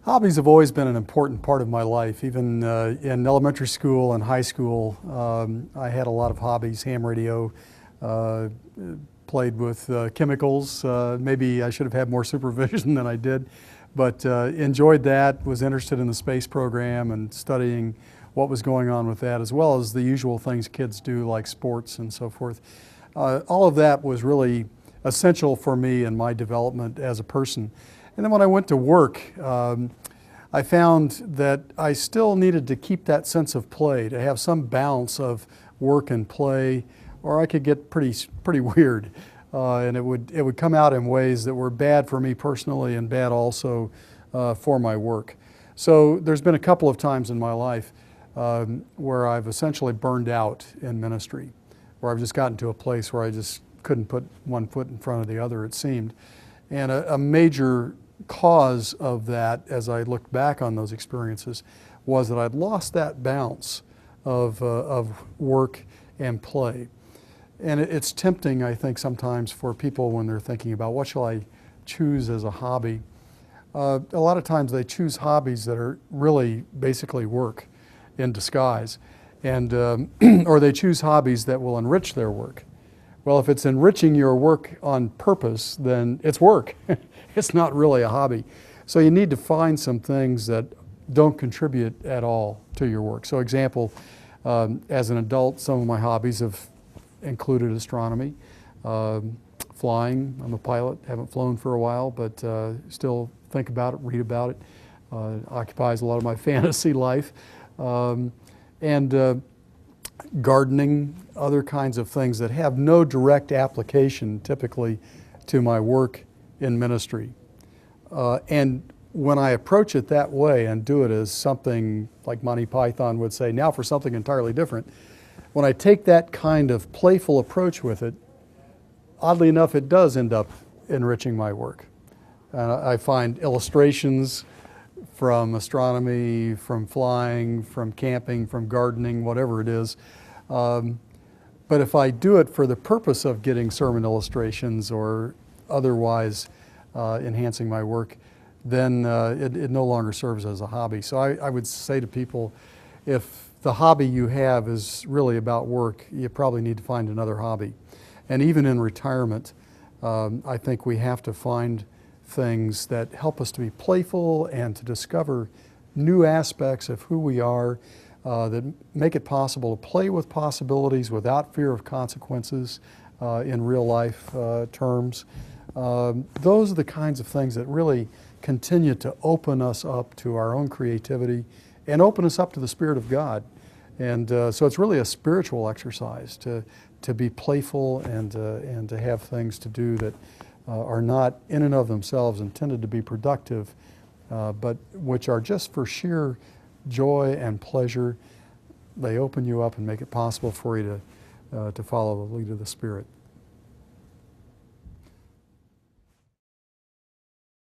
Hobbies have always been an important part of my life. Even in elementary school and high school, I had a lot of hobbies. Ham radio, uh, played with chemicals. Maybe I should have had more supervision than I did, but enjoyed that, was interested in the space program and studying what was going on with that, as well as the usual things kids do like sports and so forth. All of that was really essential for me in my development as a person. And then when I went to work, I found that I still needed to keep that sense of play, to have some balance of work and play, or I could get pretty weird. And it would come out in ways that were bad for me personally and bad also for my work. So there's been a couple of times in my life where I've essentially burned out in ministry, where I've just gotten to a place where I just couldn't put one foot in front of the other, it seemed. And a major cause of that, as I looked back on those experiences, was that I'd lost that balance of work and play. And it's tempting, I think, sometimes for people when they're thinking about what shall I choose as a hobby. A lot of times they choose hobbies that are really basically work in disguise, and or they choose hobbies that will enrich their work. Well, if it's enriching your work on purpose, then it's work. It's not really a hobby. So you need to find some things that don't contribute at all to your work. So example, as an adult, some of my hobbies have included astronomy, flying. I'm a pilot, haven't flown for a while, but still think about it, read about it. Occupies a lot of my fantasy life. And gardening, other kinds of things that have no direct application typically to my work in ministry. And when I approach it that way and do it as something like Monty Python would say, now for something entirely different, when I take that kind of playful approach with it, oddly enough, it does end up enriching my work. And I find illustrations from astronomy, from flying, from camping, from gardening, whatever it is. But if I do it for the purpose of getting sermon illustrations or otherwise enhancing my work, then it no longer serves as a hobby. So I would say to people, if the hobby you have is really about work, you probably need to find another hobby. And even in retirement, I think we have to find things that help us to be playful and to discover new aspects of who we are, that make it possible to play with possibilities without fear of consequences in real life terms. Those are the kinds of things that really continue to open us up to our own creativity and open us up to the Spirit of God. And so it's really a spiritual exercise to be playful and to have things to do that are not in and of themselves intended to be productive, but which are just for sheer joy and pleasure. They open you up and make it possible for you to follow the lead of the Spirit.